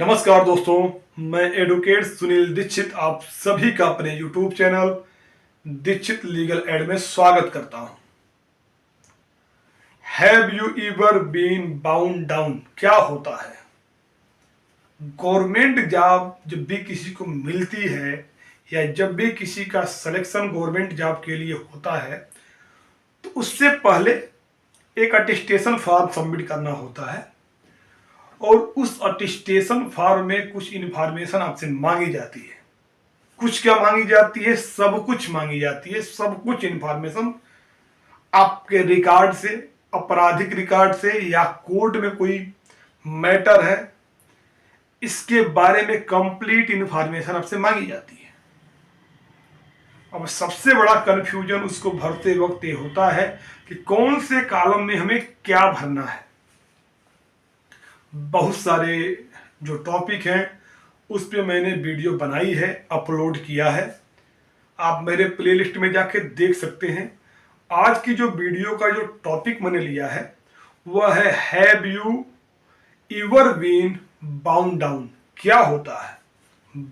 नमस्कार दोस्तों, मैं एडवोकेट सुनील दीक्षित आप सभी का अपने YouTube channel Dikshit legal aid में स्वागत करता हूं। Have you ever been bound down? क्या होता है? गवर्नमेंट जॉब जब भी किसी को मिलती है या जब भी किसी का सिलेक्शन गवर्नमेंट जॉब के लिए होता है तो उससे पहले एक अटेस्टेशन फॉर्म सबमिट करना होता है और उस अटेस्टेशन फॉर्म में कुछ इन्फॉर्मेशन आपसे मांगी जाती है। कुछ क्या मांगी जाती है? सब कुछ मांगी जाती है। सब कुछ इन्फॉर्मेशन आपके रिकॉर्ड से, आपराधिक रिकॉर्ड से या कोर्ट में कोई मैटर है, इसके बारे में कंप्लीट इन्फॉर्मेशन आपसे मांगी जाती है। अब सबसे बड़ा कंफ्यूजन उसको भरते वक्त ये होता है कि कौन से कॉलम में हमें क्या भरना है। बहुत सारे जो टॉपिक हैं उस पे मैंने वीडियो बनाई है, अपलोड किया है, आप मेरे प्लेलिस्ट में जाके देख सकते हैं। आज की जो वीडियो का जो टॉपिक मैंने लिया है वह है have you ever been bound down? क्या होता है?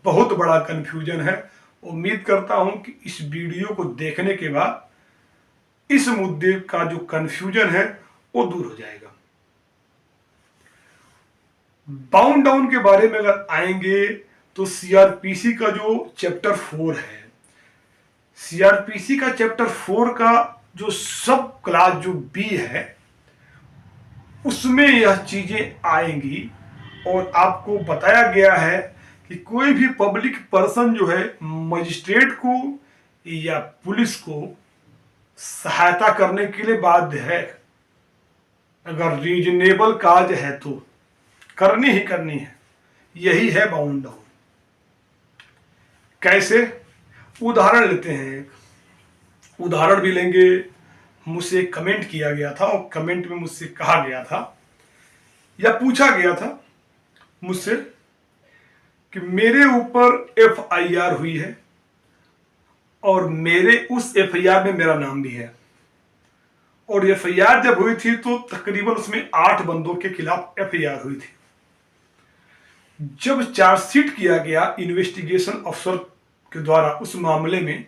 बहुत बड़ा कंफ्यूजन है। उम्मीद करता हूं कि इस वीडियो को देखने के बाद इस मुद्दे का जो कंफ्यूजन है वो दूर हो जाएगा। बाउंड डाउन के बारे में अगर आएंगे तो सीआरपीसी का जो चैप्टर 4 है, सीआरपीसी का चैप्टर 4 का जो सब क्लास जो बी है उसमें यह चीजें आएंगी और आपको बताया गया है कि कोई भी पब्लिक पर्सन जो है मजिस्ट्रेट को या पुलिस को सहायता करने के लिए बाध्य है। अगर रीजनेबल काज है तो करनी ही करनी है। यही है बाउंड डाउन। कैसे? उदाहरण लेते हैं, उदाहरण भी लेंगे। मुझसे कमेंट किया गया था और कमेंट में मुझसे कहा गया था या पूछा गया था मुझसे कि मेरे ऊपर एफआईआर हुई है और मेरे उस एफआईआर में मेरा नाम भी है और एफआईआर जब हुई थी तो तकरीबन उसमें 8 बंदों के खिलाफ एफआईआर हुई थी। जब चार्जशीट किया गया इन्वेस्टिगेशन अफसर के द्वारा उस मामले में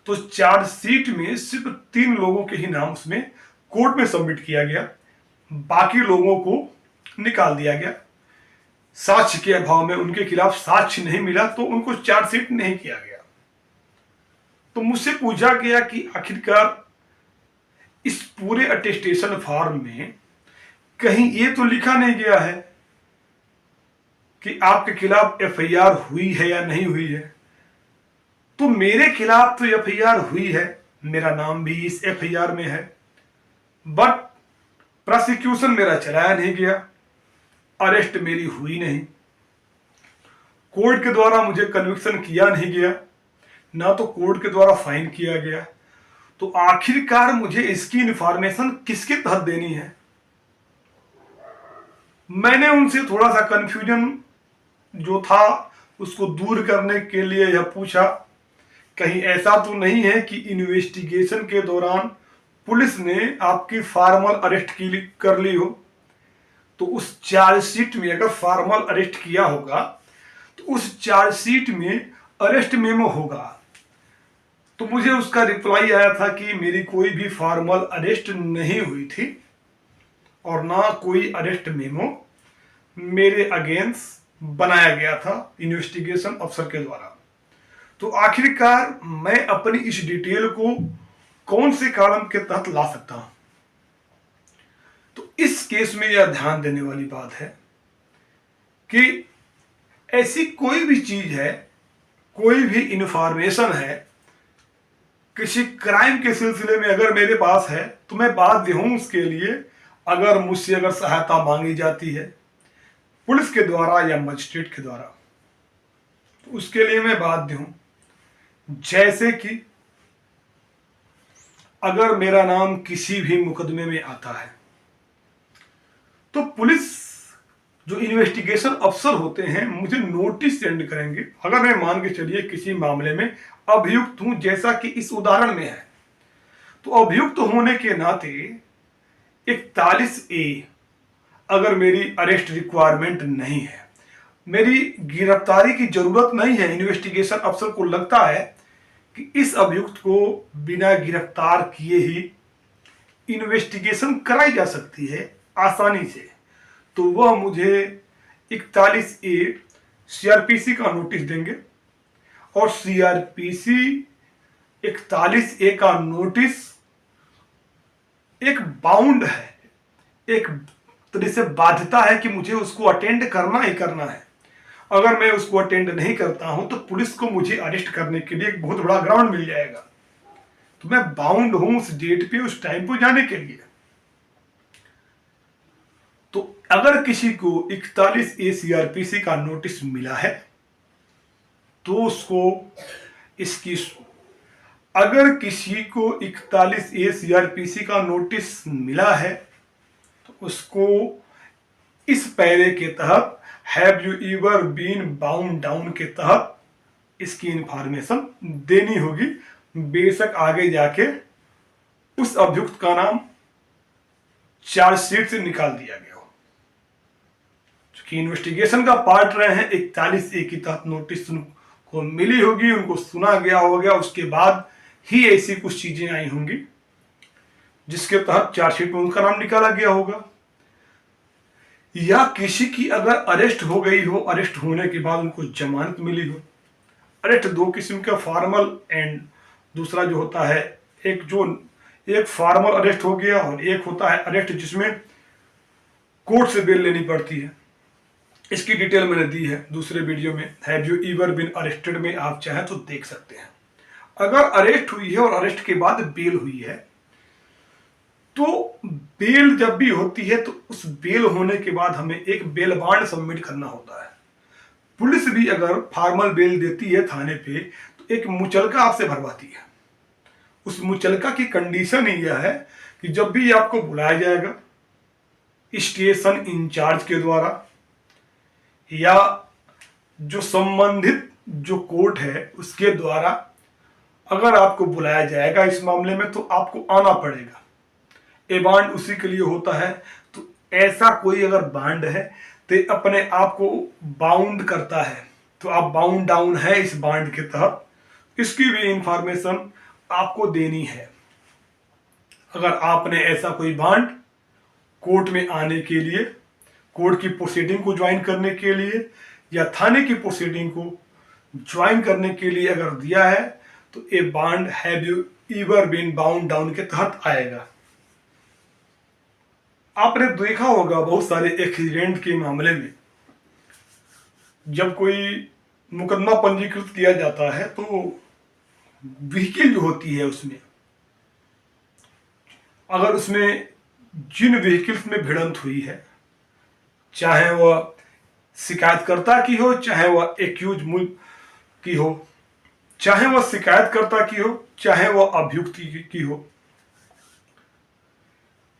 तो चार्जशीट में सिर्फ 3 लोगों के ही नाम उसमें कोर्ट में सबमिट किया गया, बाकी लोगों को निकाल दिया गया। साक्ष्य के अभाव में उनके खिलाफ साक्ष्य नहीं मिला तो उनको चार्जशीट नहीं किया गया। तो मुझसे पूछा गया कि आखिरकार इस पूरे अटेस्टेशन फॉर्म में कहीं ये तो लिखा नहीं गया है कि आपके खिलाफ एफआईआर हुई है या नहीं हुई है। तो मेरे खिलाफ तो एफआईआर हुई है, मेरा नाम भी इस एफआईआर में है, बट प्रोसिक्यूशन मेरा चलाया नहीं गया, अरेस्ट मेरी हुई नहीं, कोर्ट के द्वारा मुझे कन्विक्शन किया नहीं गया, ना तो कोर्ट के द्वारा फाइन किया गया। तो आखिरकार मुझे इसकी इंफॉर्मेशन किसके तहत देनी है? मैंने उनसे थोड़ा सा कंफ्यूजन जो था उसको दूर करने के लिए यह पूछा, कहीं ऐसा तो नहीं है कि इन्वेस्टिगेशन के दौरान पुलिस ने आपकी फॉर्मल अरेस्ट कर ली हो? तो उस चार्जशीट में अगर फॉर्मल अरेस्ट किया होगा तो उस चार्जशीट में अरेस्ट मेमो होगा। तो मुझे उसका रिप्लाई आया था कि मेरी कोई भी फॉर्मल अरेस्ट नहीं हुई थी और ना कोई अरेस्ट मेमो मेरे अगेंस्ट बनाया गया था इन्वेस्टिगेशन अफसर के द्वारा। तो आखिरकार मैं अपनी इस डिटेल को कौन से कॉलम के तहत ला सकता हूं? तो इस केस में यह ध्यान देने वाली बात है कि ऐसी कोई भी चीज है, कोई भी इंफॉर्मेशन है किसी क्राइम के सिलसिले में अगर मेरे पास है तो मैं बाध्य हूं उसके लिए, अगर मुझसे अगर सहायता मांगी जाती है पुलिस के द्वारा या मजिस्ट्रेट के द्वारा तो उसके लिए मैं बाध्य हूं। जैसे कि अगर मेरा नाम किसी भी मुकदमे में आता है तो पुलिस जो इन्वेस्टिगेशन अफसर होते हैं मुझे नोटिस सेंड करेंगे। अगर मैं मान के चलिए किसी मामले में अभियुक्त हूं, जैसा कि इस उदाहरण में है, तो अभियुक्त होने के नाते 41A अगर मेरी अरेस्ट रिक्वायरमेंट नहीं है, मेरी गिरफ्तारी की जरूरत नहीं है। इन्वेस्टिगेशन अफसर को लगता है कि इस अभियुक्त को बिना गिरफ्तार किए ही इन्वेस्टिगेशन कराई जा सकती है आसानी से, तो वह मुझे 41A सीआरपीसी का नोटिस देंगे। और सीआरपीसी 41A का नोटिस एक बाउंड है, एक तरह से बाध्यता है कि मुझे उसको अटेंड करना ही करना है। अगर मैं उसको अटेंड नहीं करता हूं तो पुलिस को मुझे अरेस्ट करने के लिए एक बहुत बड़ा ग्राउंड मिल जाएगा। तो मैं बाउंड हूं उस डेट पे, उस टाइम पे जाने के लिए। तो अगर किसी को 41A सीआरपीसी का नोटिस मिला है तो उसको इसकी अगर किसी को 41A सीआरपीसी का नोटिस मिला है तो उसको इस पैरे के तहत have you ever been bound down के तहत इसकी इंफॉर्मेशन देनी होगी। बेशक आगे जाके उस अभियुक्त का नाम चार्जशीट से निकाल दिया गया हो, क्योंकि इन्वेस्टिगेशन का पार्ट रहे हैं। 41A की तहत नोटिस उनको मिली होगी, उनको सुना गया होगा, उसके बाद ही ऐसी कुछ चीजें आई होंगी जिसके तहत चार्जशीट में उनका नाम निकाला गया होगा। या किसी की अगर अरेस्ट हो गई हो, अरेस्ट होने के बाद उनको जमानत मिली हो। अरेस्ट दो किस्म का, फॉर्मल एंड दूसरा जो होता है, एक फॉर्मल अरेस्ट हो गया और एक होता है अरेस्ट जिसमें कोर्ट से बेल लेनी पड़ती है। इसकी डिटेल मैंने दी है दूसरे वीडियो में, have you ever been arrested में, आप चाहें तो देख सकते हैं। अगर अरेस्ट हुई है और अरेस्ट के बाद बेल हुई है तो बेल जब भी होती है तो उस बेल होने के बाद हमें एक बेल बॉन्ड सबमिट करना होता है। पुलिस भी अगर फॉर्मल बेल देती है थाने पे तो एक मुचलका आपसे भरवाती है। उस मुचलका की कंडीशन ही यह है कि जब भी आपको बुलाया जाएगा स्टेशन इंचार्ज के द्वारा या जो संबंधित जो कोर्ट है उसके द्वारा, अगर आपको बुलाया जाएगा इस मामले में तो आपको आना पड़ेगा। ए बॉन्ड उसी के लिए होता है। तो ऐसा कोई अगर बॉन्ड है तो अपने आप को बाउंड करता है, तो आप बाउंड डाउन है इस बॉन्ड के तहत, इसकी भी इंफॉर्मेशन आपको देनी है। अगर आपने ऐसा कोई बॉन्ड कोर्ट में आने के लिए, कोर्ट की प्रोसीडिंग को ज्वाइन करने के लिए या थाने की प्रोसीडिंग को ज्वाइन करने के लिए अगर दिया है तो a bond have you ever been bound down के तहत आएगा। आपने देखा होगा बहुत सारे एक्सीडेंट के मामले में जब कोई मुकदमा पंजीकृत किया जाता है तो व्हीकल जो होती है उसमें, अगर उसमें जिन व्हीकल्स में भिड़ंत हुई है, चाहे वह शिकायतकर्ता की हो, चाहे वह एक्यूज की हो, चाहे वह शिकायतकर्ता की हो, चाहे वह अभियुक्त की हो,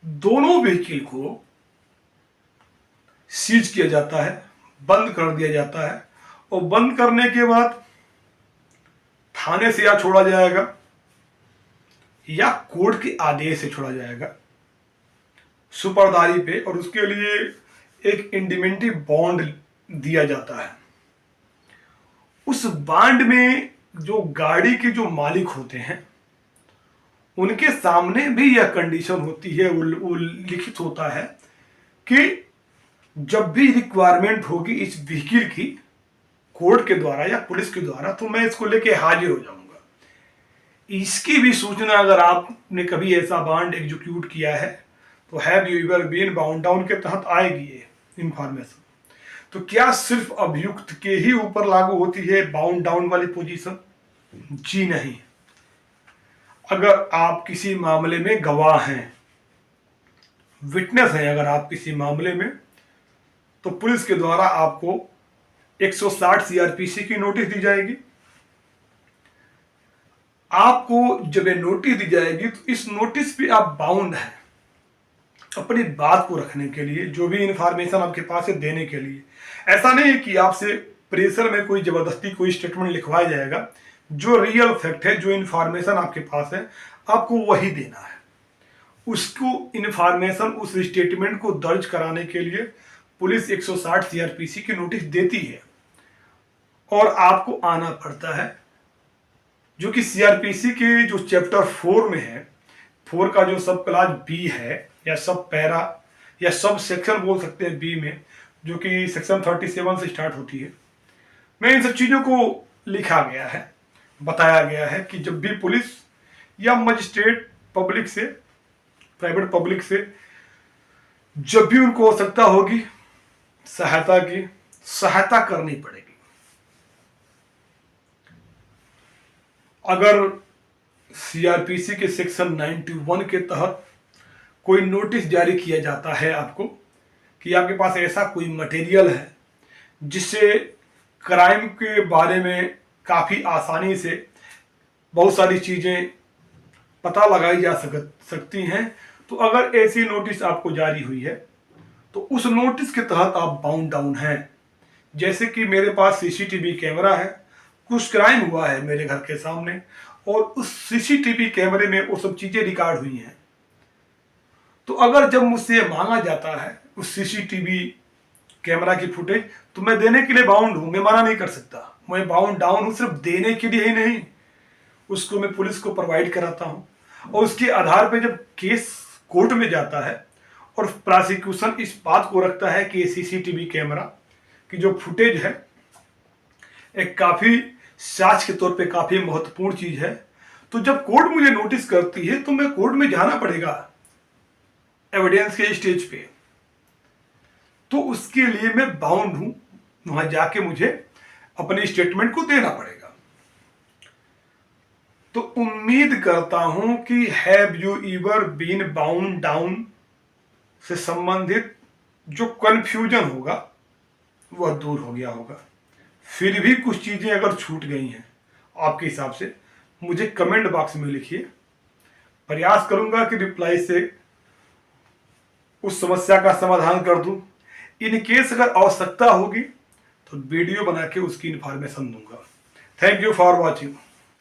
दोनों व्हीकल को सीज किया जाता है, बंद कर दिया जाता है। और बंद करने के बाद थाने से या छोड़ा जाएगा या कोर्ट के आदेश से छोड़ा जाएगा सुपरदारी पे, और उसके लिए एक इंडिमेंटी बॉन्ड दिया जाता है। उस बॉन्ड में जो गाड़ी के जो मालिक होते हैं उनके सामने भी यह कंडीशन होती है, वो लिखित होता है कि जब भी रिक्वायरमेंट होगी इस व्हीकल की कोर्ट के द्वारा या पुलिस के द्वारा तो मैं इसको लेके हाजिर हो जाऊंगा। इसकी भी सूचना अगर आपने कभी ऐसा बॉन्ड एग्जीक्यूट किया है तो have you ever been bound down के तहत आएगी ये इंफॉर्मेशन। तो क्या सिर्फ अभियुक्त के ही ऊपर लागू होती है बाउंड डाउन वाली पोजीशन? जी नहीं। अगर आप किसी मामले में गवाह हैं, विटनेस हैं, अगर आप किसी मामले में, तो पुलिस के द्वारा आपको 160 सीआरपीसी की नोटिस दी जाएगी। आपको जब ये नोटिस दी जाएगी तो इस नोटिस पे आप बाउंड हैं अपनी बात को रखने के लिए, जो भी इंफॉर्मेशन आपके पास है देने के लिए। ऐसा नहीं है कि आपसे प्रेशर में कोई जबरदस्ती कोई स्टेटमेंट लिखवाया जाएगा। जो रियल फैक्ट है, जो इंफॉर्मेशन आपके पास है, आपको वही देना है। उसको इंफॉर्मेशन, उस स्टेटमेंट को दर्ज कराने के लिए पुलिस 160 सीआरपीसी की नोटिस देती है और आपको आना पड़ता है, जो कि सीआरपीसी के जो चैप्टर 4 में है, 4 का जो सब क्लास बी है या सब पैरा या सब सेक्शन बोल सकते हैं बी में, जो कि सेक्शन 37 से स्टार्ट होती है, में इन सब चीज़ों को लिखा गया है, बताया गया है कि जब भी पुलिस या मजिस्ट्रेट पब्लिक से, प्राइवेट पब्लिक से जब भी उनको आवश्यकता होगी सहायता की, सहायता करनी पड़ेगी। अगर सीआरपीसी के सेक्शन 91 के तहत कोई नोटिस जारी किया जाता है आपको कि आपके पास ऐसा कोई मटेरियल है जिससे क्राइम के बारे में काफ़ी आसानी से बहुत सारी चीज़ें पता लगाई जा सकती हैं, तो अगर ऐसी नोटिस आपको जारी हुई है तो उस नोटिस के तहत आप बाउंड डाउन हैं। जैसे कि मेरे पास सीसीटीवी कैमरा है, कुछ क्राइम हुआ है मेरे घर के सामने और उस सीसीटीवी कैमरे में वो सब चीज़ें रिकॉर्ड हुई हैं, तो अगर जब मुझसे मांगा जाता है उस सीसीटीवी कैमरा की फुटेज, तो मैं देने के लिए बाउंड हूं, मैं मना नहीं कर सकता। मैं बाउंड डाउन हूं, सिर्फ देने के लिए ही नहीं, उसको मैं पुलिस को प्रोवाइड कराता हूं और उसके आधार पे जब केस कोर्ट में जाता है और प्रोसिक्यूशन इस बात को रखता है कि सीसीटीवी कैमरा की जो फुटेज है एक काफ़ी साक्ष्य के तौर पे काफ़ी महत्वपूर्ण चीज़ है, तो जब कोर्ट मुझे नोटिस करती है तो मैं कोर्ट में जाना पड़ेगा एविडेंस के स्टेज पे, तो उसके लिए मैं बाउंड हूं, वहां जाके मुझे अपने स्टेटमेंट को देना पड़ेगा। तो उम्मीद करता हूं कि have you ever been bound down से संबंधित जो कंफ्यूजन होगा वह दूर हो गया होगा। फिर भी कुछ चीजें अगर छूट गई हैं आपके हिसाब से, मुझे कमेंट बॉक्स में लिखिए, प्रयास करूंगा कि रिप्लाई से उस समस्या का समाधान कर दूं। इन केस अगर आवश्यकता होगी तो वीडियो बना के उसकी इन्फॉर्मेशन दूंगा। Thank you for watching.